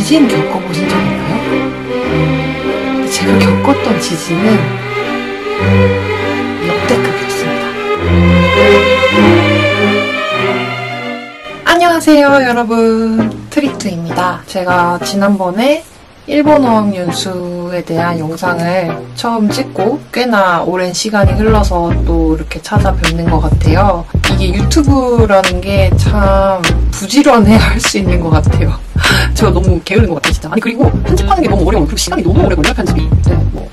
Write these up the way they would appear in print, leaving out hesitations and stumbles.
지진 겪어보신 적 있나요? 제가 겪었던 지진은 역대급이었습니다. 안녕하세요 여러분, 트리트입니다. 제가 지난번에 일본 어학연수에 대한 영상을 처음 찍고 꽤나 오랜 시간이 흘러서 또 이렇게 찾아뵙는 것 같아요. 이게 유튜브라는 게 참 부지런해야 할 수 있는 것 같아요. 저 너무 게으른 것 같아요 진짜. 아니 그리고 편집하는 게 너무 어려워요. 그리고 시간이 너무 오래 걸려요 편집이. 네, 뭐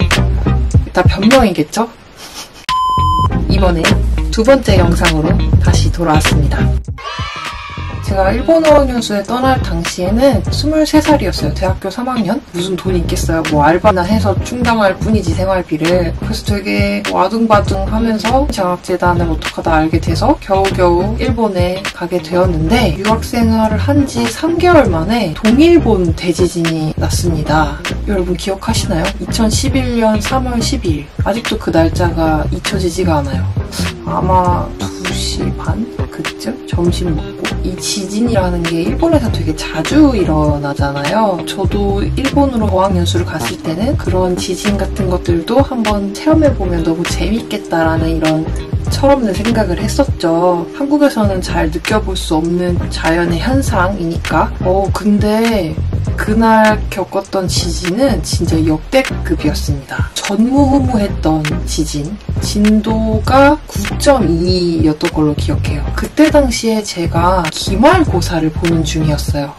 일단 변명이겠죠? 이번에 두 번째 영상으로 다시 돌아왔습니다. 제가 일본 어학연수에 떠날 당시에는 23살이었어요. 대학교 3학년? 무슨 돈이 있겠어요. 뭐 알바나 해서 충당할 뿐이지 생활비를. 그래서 되게 와둥바둥 하면서 장학재단을 어떡하다 알게 돼서 겨우겨우 일본에 가게 되었는데, 유학생활을 한 지 3개월 만에 동일본 대지진이 났습니다. 여러분 기억하시나요? 2011년 3월 12일. 아직도 그 날짜가 잊혀지지가 않아요. 아마 2시 반? 그쯤? 점심 먹고. 이 지진이라는 게 일본에서 되게 자주 일어나잖아요. 저도 일본으로 어학연수를 갔을 때는 그런 지진 같은 것들도 한번 체험해보면 너무 재밌겠다라는 이런 철없는 생각을 했었죠. 한국에서는 잘 느껴볼 수 없는 자연의 현상이니까. 근데 그날 겪었던 지진은 진짜 역대급이었습니다. 전무후무했던 지진. 진도가 9.2였던 걸로 기억해요. 그때 당시에 제가 기말고사를 보는 중이었어요.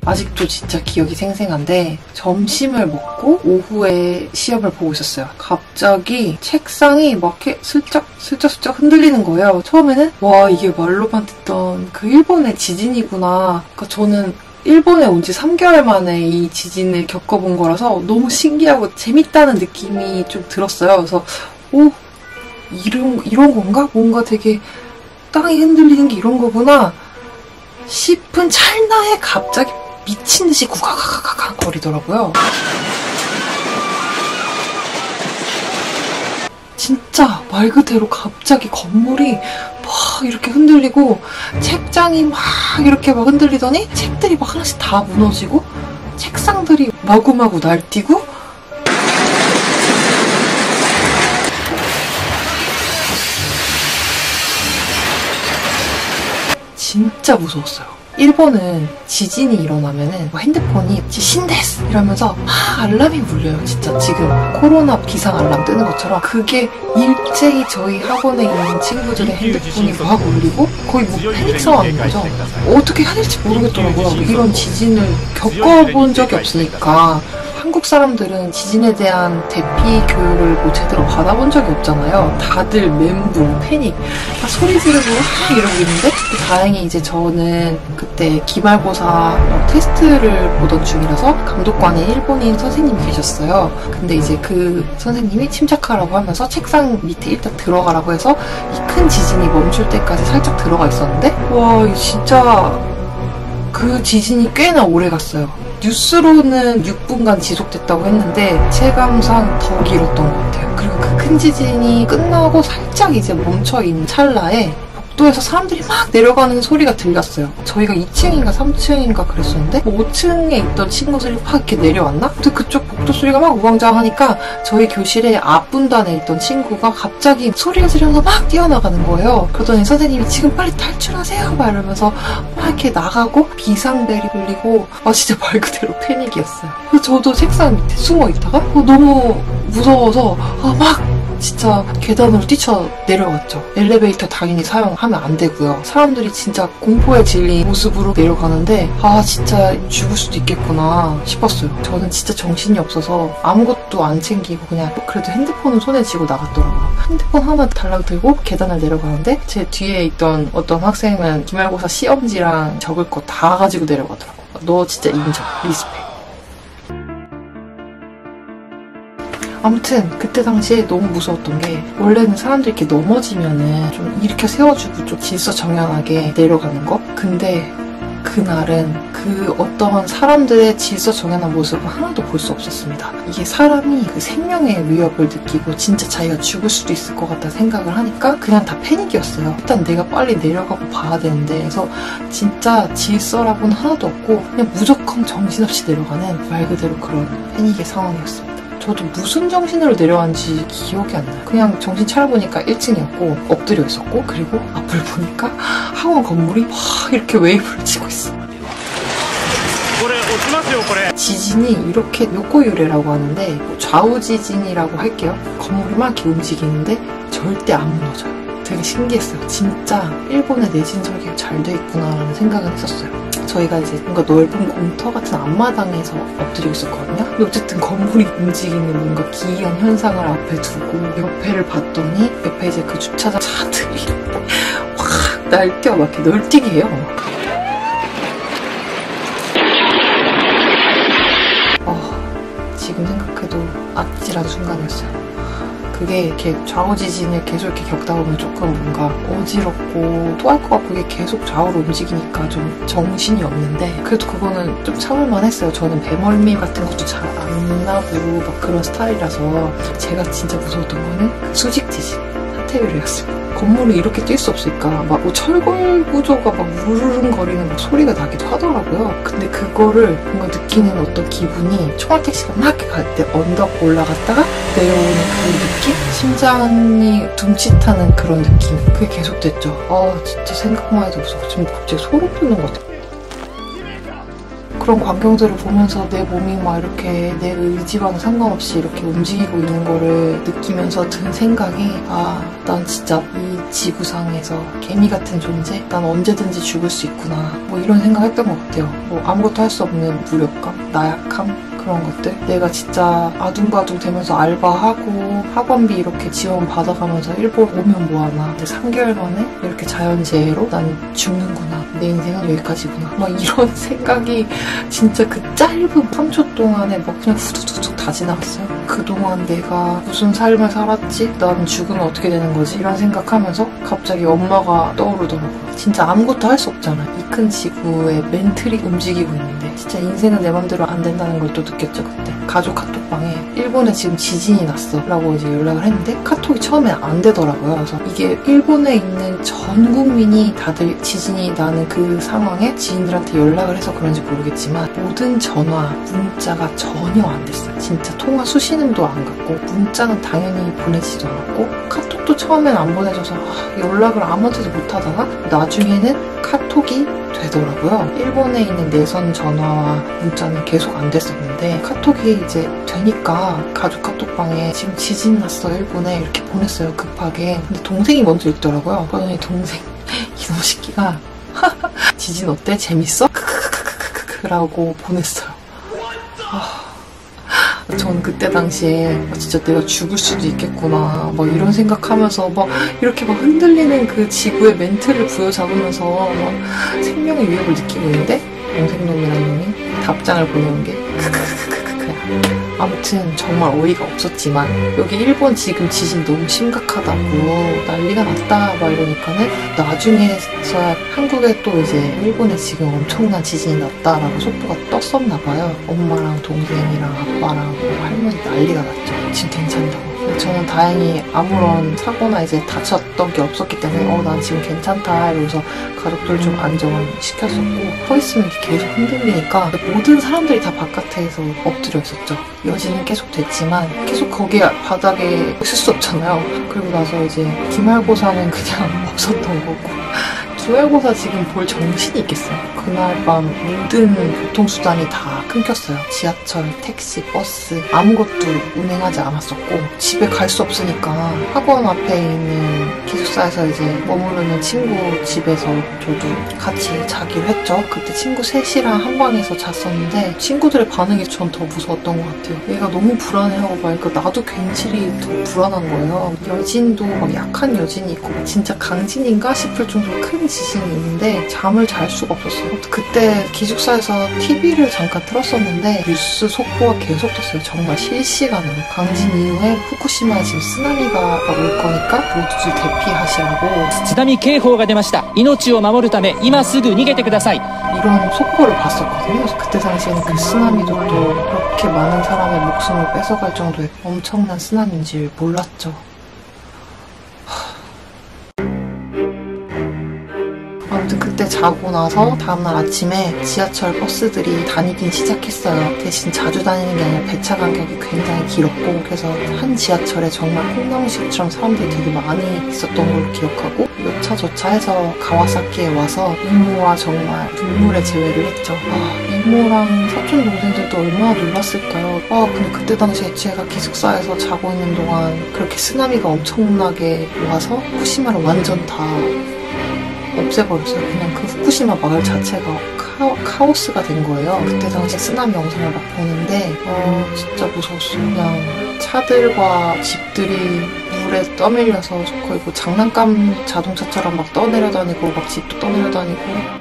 아직도 진짜 기억이 생생한데, 점심을 먹고 오후에 시험을 보고 있었어요. 갑자기 책상이 막 이렇게 슬쩍 흔들리는 거예요. 처음에는 와, 이게 말로만 듣던 그 일본의 지진이구나. 그러니까 저는 일본에 온 지 3개월 만에 이 지진을 겪어본 거라서 너무 신기하고 재밌다는 느낌이 좀 들었어요. 그래서 이런 건가? 뭔가 되게 땅이 흔들리는 게 이런 거구나 싶은 찰나에 갑자기 미친듯이 구가가가가 거리더라고요. 진짜 말 그대로 갑자기 건물이 막 이렇게 흔들리고, 책장이 막 이렇게 막 흔들리더니 책들이 막 하나씩 다 무너지고, 책상들이 마구마구 날뛰고, 진짜 무서웠어요. 일본은 지진이 일어나면은 핸드폰이 신데스 이러면서 알람이 울려요. 진짜 지금 코로나 비상 알람 뜨는 것처럼 그게 일제히 저희 학원에 있는 친구들의 핸드폰이 막 울리고 거의 뭐 패닉 상황인 거죠. 어떻게 해야 될지 모르겠더라고요. 이런 지진을 겪어본 적이 없으니까. 한국 사람들은 지진에 대한 대피 교육을 뭐 제대로 받아본 적이 없잖아요. 다들 멘붕, 패닉, 다 소리 지르고 막 이러고 있는데, 다행히 이제 저는 그때 기말고사 테스트를 보던 중이라서 감독관에 일본인 선생님이 계셨어요. 근데 이제 그 선생님이 침착하라고 하면서 책상 밑에 일단 들어가라고 해서 이 큰 지진이 멈출 때까지 살짝 들어가 있었는데, 와, 진짜 그 지진이 꽤나 오래 갔어요. 뉴스로는 6분간 지속됐다고 했는데 체감상 더 길었던 것 같아요. 그리고 그 큰 지진이 끝나고 살짝 이제 멈춰있는 찰나에 복도에서 사람들이 막 내려가는 소리가 들렸어요. 저희가 2층인가 3층인가 그랬었는데 5층에 있던 친구들이 막 이렇게 내려왔나? 근데 그쪽 복도 소리가 막 우왕좌왕하니까 저희 교실의 앞분단에 있던 친구가 갑자기 소리를 지르면서 막 뛰어나가는 거예요. 그러더니 선생님이 지금 빨리 탈출하세요 막 이러면서 막 이렇게 나가고 비상벨이 울리고, 진짜 말 그대로 패닉이었어요. 그래서 저도 책상 밑에 숨어 있다가 너무 무서워서 막 진짜 계단으로 뛰쳐 내려갔죠. 엘리베이터 당연히 사용하면 안 되고요. 사람들이 진짜 공포에 질린 모습으로 내려가는데 진짜 죽을 수도 있겠구나 싶었어요. 저는 진짜 정신이 없어서 아무것도 안 챙기고 그냥 그래도 핸드폰은 손에 쥐고 나갔더라고요. 핸드폰 하나 달라고 들고 계단을 내려가는데 제 뒤에 있던 어떤 학생은 기말고사 시험지랑 적을 거 다 가지고 내려가더라고요. 너 진짜 인정, 리스펙. 아무튼 그때 당시에 너무 무서웠던 게, 원래는 사람들이 이렇게 넘어지면은 좀 일으켜 세워주고 좀 질서정연하게 내려가는 거? 근데 그날은 그 어떤 사람들의 질서 정연한 모습을 하나도 볼 수 없었습니다. 이게 사람이 그 생명의 위협을 느끼고 진짜 자기가 죽을 수도 있을 것 같다 생각을 하니까 그냥 다 패닉이었어요. 일단 내가 빨리 내려가고 봐야 되는데, 그래서 진짜 질서라고는 하나도 없고 그냥 무조건 정신없이 내려가는 말 그대로 그런 패닉의 상황이었습니다. 저도 무슨 정신으로 내려왔는지 기억이 안 나요. 그냥 정신 차려보니까 1층이었고 엎드려 있었고, 그리고 앞을 보니까 학원 건물이 막 이렇게 웨이브를 치고 있어. 지진이 이렇게 요코유레라고 하는데 좌우 지진이라고 할게요. 건물이 막 이렇게 움직이는데 절대 안 무너져요. 되게 신기했어요. 진짜 일본의 내진 설계가 잘 돼 있구나라는 생각은 했었어요. 저희가 이제 뭔가 넓은 공터 같은 앞마당에서 엎드리고 있었거든요. 근데 어쨌든 건물이 움직이는 뭔가 기이한 현상을 앞에 두고 옆에를 봤더니 옆에 이제 그 주차장 차들이 확 날뛰어 막 이렇게 널뛰게 해요. 지금 생각해도 아찔한 순간이었어요. 그게 이렇게 좌우 지진을 계속 이렇게 겪다 보면 조금 뭔가 어지럽고 토할 것 같고, 그게 계속 좌우로 움직이니까 좀 정신이 없는데, 그래도 그거는 좀 참을만 했어요. 저는 배멀미 같은 것도 잘 안 나고 막 그런 스타일이라서. 제가 진짜 무서웠던 거는 그 수직 지진, 하테유리였습니다. 건물이 이렇게 뛸 수 없으니까 막 철골 구조가 막 우르릉거리는 막 소리가 나기도 하더라고요. 근데 그거를 뭔가 느끼는 어떤 기분이, 총알택시가 막 이렇게 갈 때 언덕 올라갔다가 내려오는 그 느낌? 심장이 둠칫하는 그런 느낌. 그게 계속됐죠. 진짜 생각만 해도 무서워. 지금 갑자기 소름 돋는 것 같아요. 그런 광경들을 보면서 내 몸이 막 이렇게 내 의지와는 상관없이 이렇게 움직이고 있는 거를 느끼면서 든 생각이, 난 진짜 이 지구상에서 개미 같은 존재? 난 언제든지 죽을 수 있구나. 뭐 이런 생각했던 것 같아요. 뭐 아무것도 할 수 없는 무력감, 나약함, 그런 것들. 내가 진짜 아둥바둥 되면서 알바하고 학원비 이렇게 지원 받아가면서 일본 오면 뭐하나. 근데 3개월 만에 이렇게 자연재해로 난 죽는구나. 내 인생은 여기까지구나. 막 이런 생각이 진짜 그 짧은 3초 동안에 막 그냥 후두둑 다 지나갔어요. 그동안 내가 무슨 삶을 살았지? 난 죽으면 어떻게 되는 거지? 이런 생각하면서 갑자기 엄마가 떠오르더라고요. 진짜 아무것도 할 수 없잖아. 이 큰 지구에 멘틀이 움직이고 있는데 진짜 인생은 내 맘대로 안 된다는 걸 또 느꼈죠. 그때 가족 카톡방에 일본에 지금 지진이 났어 라고 이제 연락을 했는데 카톡이 처음엔 안 되더라고요. 그래서 이게 일본에 있는 전 국민이 다들 지진이 나는 그 상황에 지인들한테 연락을 해서 그런지 모르겠지만 모든 전화, 문자가 전혀 안 됐어요. 진짜 통화 수신음도 안 갔고 문자는 당연히 보내지도 않았고 카톡도 처음엔 안 보내줘서 연락을 아무한테도 못 하다가 나중에는 카톡이 되더라고요. 일본에 있는 내선 전화와 문자는 계속 안 됐었는데 카톡이 이제 되니까 가족 카톡방에 지금 지진 났어 일본에 이렇게 보냈어요. 급하게. 근데 동생이 먼저 읽더라고요. 그러더니 동생 이놈 새끼가 지진 어때? 재밌어? 크크크크크크라고 보냈어요. 전 그때 당시에 진짜 내가 죽을 수도 있겠구나 막 이런 생각하면서 막 이렇게 막 흔들리는 그 지구의 멘트를 부여잡으면서 막 생명의 위협을 느끼고 있는데 동생놈이라는 놈이 답장을 보내는 게 크크크크크크야. 아무튼 정말 어이가 없었지만 여기 일본 지금 지진 너무 심각하다고 난리가 났다 막 이러니까는 나중에서야 한국에 또 이제 일본에 지금 엄청난 지진이 났다라고 속보가 떴었나 봐요. 엄마랑 동생이랑 아빠랑 할머니 난리가 났죠. 지금 괜찮다고. 저는 다행히 아무런 사고나 이제 다쳤던 게 없었기 때문에 난 지금 괜찮다 이러면서 가족들 좀 안정을 시켰었고 서 있으면 이렇게 계속 흔들리니까 모든 사람들이 다 바깥에서 엎드려 있었죠. 여진은 계속 됐지만 계속 거기 바닥에 있을 수 없잖아요. 그리고 나서 이제 기말고사는 그냥 없었던 거고 중간고사 지금 볼 정신이 있겠어요. 그날 밤 모든 교통수단이 다 끊겼어요. 지하철, 택시, 버스 아무것도 운행하지 않았었고 집에 갈 수 없으니까 학원 앞에 있는 기숙사에서 이제 머무르는 친구 집에서 저도 같이 자기로 했죠. 그때 친구 셋이랑 한 방에서 잤었는데 친구들의 반응이 전 더 무서웠던 것 같아요. 얘가 너무 불안해하고 말니까 나도 괜시리 더 불안한 거예요. 여진도 막 약한 여진이 있고 진짜 강진인가 싶을 정도로 큰 지진이 있는데 잠을 잘 수가 없었어요. 그때 기숙사에서 TV를 잠깐 틀었었는데 뉴스 속보가 계속 떴어요. 정말 실시간으로. 강진 이후에 후쿠시마에 지금 쓰나미가 올 거니까 모두들 대피하시라고. 津波警報が出ました。命を守るため今すぐ逃げてください。 이런 속보를 봤었거든요. 그래서 그때 당시에는 그 쓰나미도 또 그렇게 많은 사람의 목숨을 뺏어갈 정도의 엄청난 쓰나미인지 몰랐죠. 아무튼 그때 자고 나서 다음날 아침에 지하철 버스들이 다니긴 시작했어요. 대신 자주 다니는 게 아니라 배차 간격이 굉장히 길었고, 그래서 한 지하철에 정말 콩나물시루처럼 사람들이 되게 많이 있었던 걸로 기억하고, 몇 차 저 차 해서 가와사키에 와서 이모와 정말 눈물의 재회를 했죠. 이모랑 사촌 동생들도 얼마나 놀랐을까요? 근데 그때 당시에 제가 기숙사에서 자고 있는 동안 그렇게 쓰나미가 엄청나게 와서 후쿠시마를 완전 다 없애버렸어요. 그냥 그 후쿠시마 마을 자체가 카오스가 된 거예요. 그때 당시에 쓰나미 영상을 막 보는데 진짜 무서웠어요. 그냥 차들과 집들이 물에 떠밀려서 거의 뭐 장난감 자동차처럼 막 떠내려 다니고 막 집도 떠내려 다니고.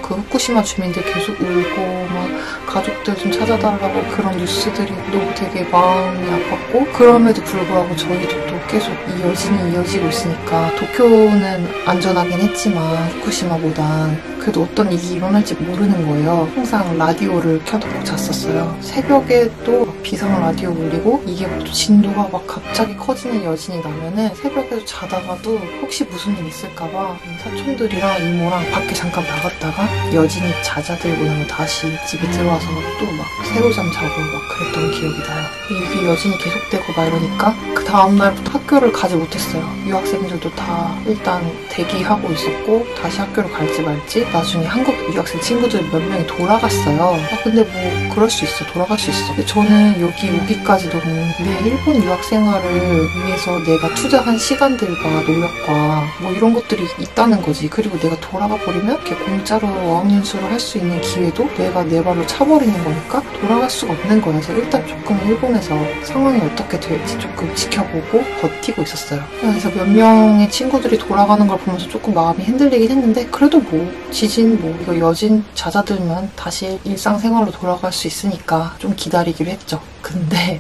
그 후쿠시마 주민들 계속 울고 막 가족들 좀 찾아달라고 그런 뉴스들이 너무 되게 마음이 아팠고, 그럼에도 불구하고 저희도 또 계속 이 여진이 이어지고 있으니까 도쿄는 안전하긴 했지만 후쿠시마보단 그래도 어떤 일이 일어날지 모르는 거예요. 항상 라디오를 켜놓고 잤었어요. 새벽에 또 비상 라디오 울리고 이게 진도가 막 갑자기 커지는 여진이 나면은 새벽에도 자다가도 혹시 무슨 일 있을까봐 사촌들이랑 이모랑 밖에 잠깐 나갔다가 여진이 잦아들고 나면 다시 집에 들어와서 또 막 새우잠 자고 막 그랬던 기억이 나요. 이게 여진이 계속되고 막 이러니까 그 다음날부터 학교를 가지 못했어요. 유학생들도 다 일단 대기하고 있었고 다시 학교를 갈지 말지. 나중에 한국 유학생 친구들 몇 명이 돌아갔어요. 근데 뭐 그럴 수 있어. 돌아갈 수 있어. 근데 저는 여기 오기까지 너무 내 일본 유학 생활을 위해서 내가 투자한 시간들과 노력과 뭐 이런 것들이 있다는 거지. 그리고 내가 돌아가 버리면 이렇게 공짜로 어학연수를 할 수 있는 기회도 내가 내 발로 차버리는 거니까 돌아갈 수가 없는 거예요. 그래서 일단 조금 일본에서 상황이 어떻게 될지 조금 지켜보고 버티고 있었어요. 그래서 몇 명의 친구들이 돌아가는 걸 보면서 조금 마음이 흔들리긴 했는데, 그래도 뭐 지진 뭐 이거 여진 잦아들면 다시 일상생활로 돌아갈 수 있으니까 좀 기다리기로 했죠. 근데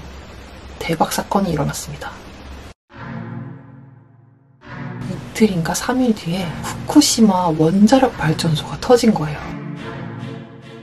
대박 사건이 일어났습니다. 이틀인가 3일 뒤에 후쿠시마 원자력 발전소가 터진 거예요.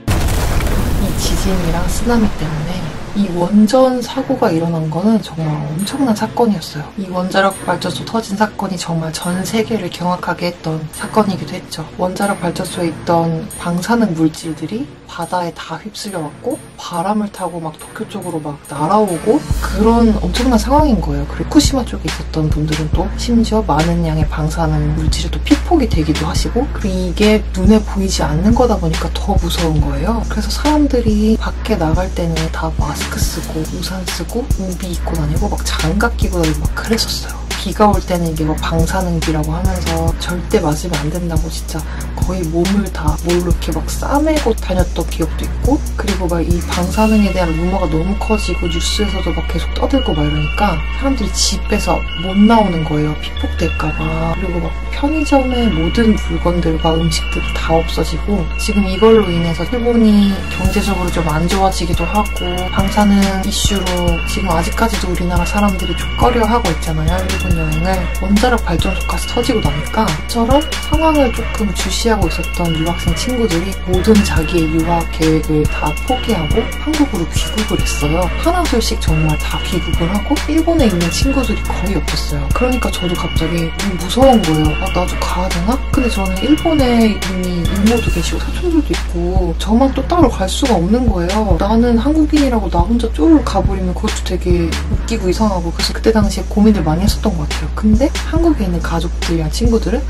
이 지진이랑 쓰나미 때문에 이 원전 사고가 일어난 거는 정말 엄청난 사건이었어요. 이 원자력 발전소 터진 사건이 정말 전 세계를 경악하게 했던 사건이기도 했죠. 원자력 발전소에 있던 방사능 물질들이 바다에 다 휩쓸려왔고 바람을 타고 막 도쿄 쪽으로 막 날아오고 그런 엄청난 상황인 거예요. 그리고 후쿠시마 쪽에 있었던 분들은 또 심지어 많은 양의 방사능 물질이 또 피폭이 되기도 하시고, 그리고 이게 눈에 보이지 않는 거다 보니까 더 무서운 거예요. 그래서 사람들이 밖에 나갈 때는 다 마스크 쓰고 우산 쓰고 우비 입고 다니고 막 장갑 끼고 다니고 막 그랬었어요. 비가 올 때는 이게 뭐 방사능비라고 하면서 절대 맞으면 안 된다고 진짜 거의 몸을 다 뭘로 이렇게 막 싸매고 다녔던 기억도 있고, 그리고 막 이 방사능에 대한 루머가 너무 커지고 뉴스에서도 막 계속 떠들고 막 이러니까 사람들이 집에서 못 나오는 거예요. 피폭될까봐. 그리고 막 편의점의 모든 물건들과 음식들이 다 없어지고, 지금 이걸로 인해서 일본이 경제적으로 좀 안 좋아지기도 하고 방사능 이슈로 지금 아직까지도 우리나라 사람들이 좀 꺼려하고 있잖아요. 일본 여행을. 원자력 발전소까지 터지고 나니까 저처럼 상황을 조금 주시하고 있었던 유학생 친구들이 모든 자기의 유학 계획을 다 포기하고 한국으로 귀국을 했어요. 하나둘씩 정말 다 귀국을 하고 일본에 있는 친구들이 거의 없었어요. 그러니까 저도 갑자기 무서운 거예요. 나도 가야 되나? 근데 저는 일본에 이미 이모도 계시고 사촌들도 있고 저만 또 따로 갈 수가 없는 거예요. 나는 한국인이라고 나 혼자 쪼르르 가버리면 그것도 되게 웃기고 이상하고, 그래서 그때 당시에 고민을 많이 했었던 것 것 같아요. 근데 한국에 있는 가족들이랑 친구들은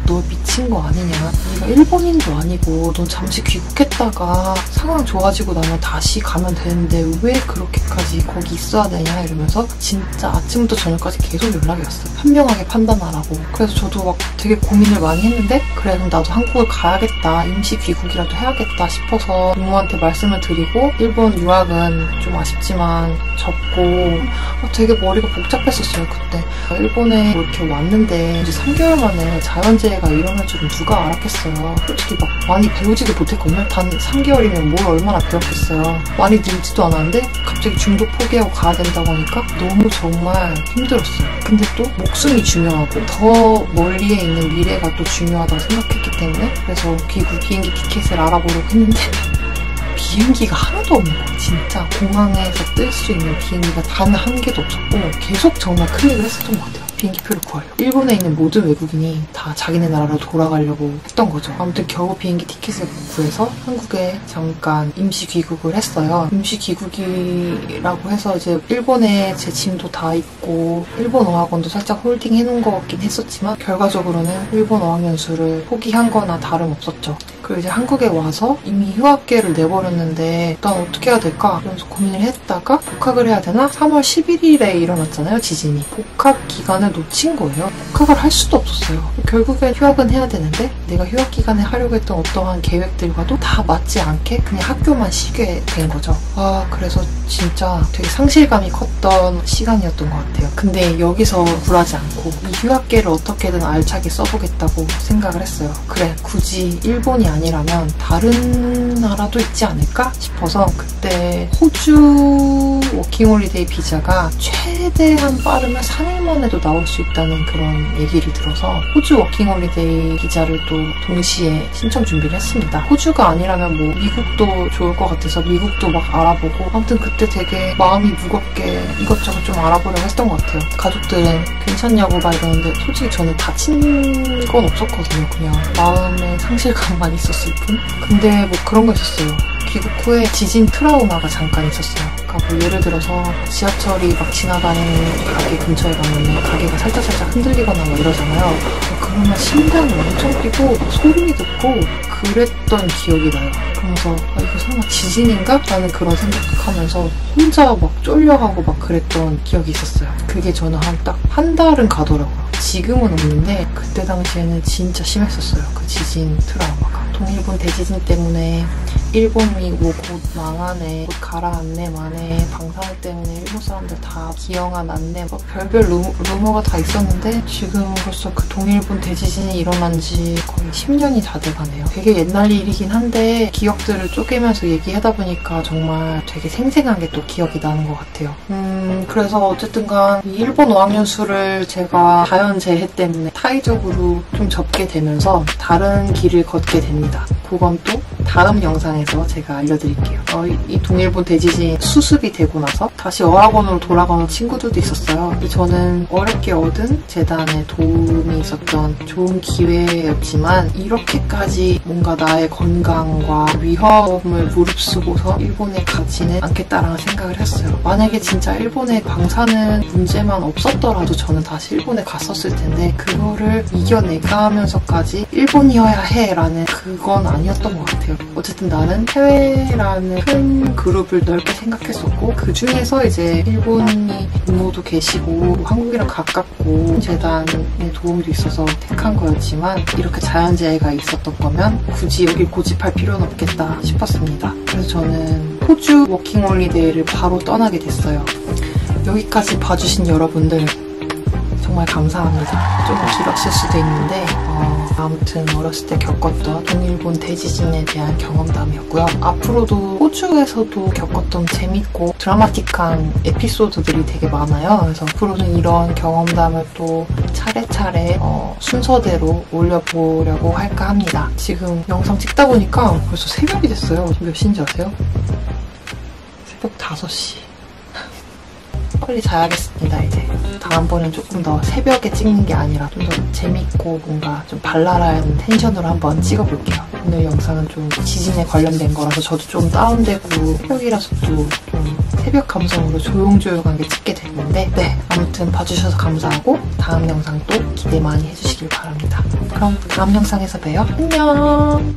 너 미친 거 아니냐, 네가 일본인도 아니고 너 잠시 귀국했다가 상황 좋아지고 나면 다시 가면 되는데 왜 그렇게까지 거기 있어야 되냐 이러면서 진짜 아침부터 저녁까지 계속 연락이 왔어요. 현명하게 판단하라고. 그래서 저도 막 되게 고민을 많이 했는데 그래 그럼 나도 한국을 가야겠다, 임시 귀국이라도 해야겠다 싶어서 부모한테 말씀을 드리고 일본 유학은 좀 아쉽지만 접고 되게 머리가 복잡했었어요 그때. 일본에 이렇게 왔는데 이제 3개월 만에 자연재해가 일어날 줄은 누가 알았겠어요. 솔직히 막 많이 배우지도 못했거든요. 단 3개월이면 뭘 얼마나 배웠겠어요. 많이 늘지도 않았는데 갑자기 중도 포기하고 가야 된다고 하니까 너무 정말 힘들었어요. 근데 또 목숨이 중요하고 더 멀리에 있는 미래가 또 중요하다고 생각했기 때문에 그래서 귀국 비행기 티켓을 알아보려고 했는데 비행기가 하나도 없는 거예요. 진짜 공항에서 뜰 수 있는 비행기가 단 한 개도 없었고 계속 정말 클릭을 했었던 것 같아요. 비행기표를 구하려고. 일본에 있는 모든 외국인이 다 자기네 나라로 돌아가려고 했던 거죠. 아무튼 겨우 비행기 티켓을 구해서 한국에 잠깐 임시 귀국을 했어요. 임시 귀국이라고 해서 이제 일본에 제 짐도 다 있고 일본 어학원도 살짝 홀딩 해놓은 것 같긴 했었지만 결과적으로는 일본 어학연수를 포기한 거나 다름없었죠. 그리고 이제 한국에 와서 이미 휴학계를 내버렸는데 난 어떻게 해야 될까? 이러면서 고민을 했다가 복학을 해야 되나? 3월 11일에 일어났잖아요, 지진이. 복학 기간을 놓친 거예요. 복학을 할 수도 없었어요. 결국엔 휴학은 해야 되는데 내가 휴학 기간에 하려고 했던 어떠한 계획들과도 다 맞지 않게 그냥 학교만 쉬게 된 거죠. 그래서 진짜 되게 상실감이 컸던 시간이었던 것 같아요. 근데 여기서 굴하지 않고 이 휴학계를 어떻게든 알차게 써보겠다고 생각을 했어요. 그래, 굳이 일본이 아니라면 다른 나라도 있지 않을까 싶어서 그때 호주 워킹홀리데이 비자가 최대한 빠르면 3일 만에도 나올 수 있다는 그런 얘기를 들어서 호주 워킹홀리데이 비자를 또 동시에 신청 준비를 했습니다. 호주가 아니라면 뭐 미국도 좋을 것 같아서 미국도 막 알아보고 아무튼 그때 되게 마음이 무겁게 이것저것 좀 알아보려고 했던 것 같아요. 가족들은 괜찮냐고 막 이러는데 솔직히 저는 다친 건 없었거든요. 그냥 마음의 상실감만 있었을 뿐. 근데 뭐 그런 거 있었어요. 귀국 후에 지진 트라우마가 잠깐 있었어요. 그러니까 뭐 예를 들어서 지하철이 막 지나다니는 가게 근처에 가면 가게가 살짝살짝 흔들리거나 뭐 이러잖아요. 그러면 심장이 엄청 뛰고 소름이 돋고 그랬던 기억이 나요. 그러면서 이거 설마 지진인가? 라는 그런 생각하면서 혼자 막 쫄려하고 막 그랬던 기억이 있었어요. 그게 저는 딱 한 달은 가더라고요. 지금은 없는데 그때 당시에는 진짜 심했었어요. 그 지진 트라우마가. 동일본 대지진 때문에 일본이 뭐 곧 망하네, 곧 가라앉네 만에 방사능 때문에 일본 사람들 다 기형아 났네 뭐 별별 루머가 다 있었는데 지금 벌써 그 동일본 대지진이 일어난 지 거의 10년이 다 돼가네요. 되게 옛날 일이긴 한데 기억들을 쪼개면서 얘기하다 보니까 정말 되게 생생한 게 또 기억이 나는 것 같아요. 그래서 어쨌든간 이 일본 어학연수를 제가 자연재해 때문에 타의적으로 좀 접게 되면서 다른 길을 걷게 됩니다. 그건 또 다음 영상에서 제가 알려드릴게요. 이 동일본 대지진 수습이 되고 나서 다시 어학원으로 돌아가는 친구들도 있었어요. 저는 어렵게 얻은 재단의 도움이 있었던 좋은 기회였지만 이렇게까지 뭔가 나의 건강과 위험을 무릅쓰고서 일본에 가지는 않겠다라는 생각을 했어요. 만약에 진짜 일본에 방사능 문제만 없었더라도 저는 다시 일본에 갔었을 텐데 그거를 이겨내가면서까지 일본이어야 해라는 그건 아니었던 것 같아요. 어쨌든 나는 해외라는 큰 그룹을 넓게 생각했었고 그 중에서 이제 일본이 부모도 계시고 한국이랑 가깝고 재단의 도움도 있어서 택한 거였지만 이렇게 자연재해가 있었던 거면 굳이 여기 고집할 필요는 없겠다 싶었습니다. 그래서 저는 호주 워킹홀리데이를 바로 떠나게 됐어요. 여기까지 봐주신 여러분들 정말 감사합니다. 조금 길었을 수도 있는데 아무튼 어렸을 때 겪었던 동일본 대지진에 대한 경험담이었고요. 앞으로도 호주에서도 겪었던 재밌고 드라마틱한 에피소드들이 되게 많아요. 그래서 앞으로는 이런 경험담을 또 차례차례 순서대로 올려보려고 할까 합니다. 지금 영상 찍다 보니까 벌써 새벽이 됐어요. 지금 몇 시인지 아세요? 새벽 5시. 빨리 자야겠습니다. 이제 다음번엔 조금 더 새벽에 찍는 게 아니라 좀 더 재밌고 뭔가 좀 발랄한 텐션으로 한번 찍어볼게요. 오늘 영상은 좀 지진에 관련된 거라서 저도 좀 다운되고 새벽이라서 또 좀 새벽 감성으로 조용조용하게 찍게 됐는데 네, 아무튼 봐주셔서 감사하고 다음 영상도 기대 많이 해주시길 바랍니다. 그럼 다음 영상에서 봬요. 안녕.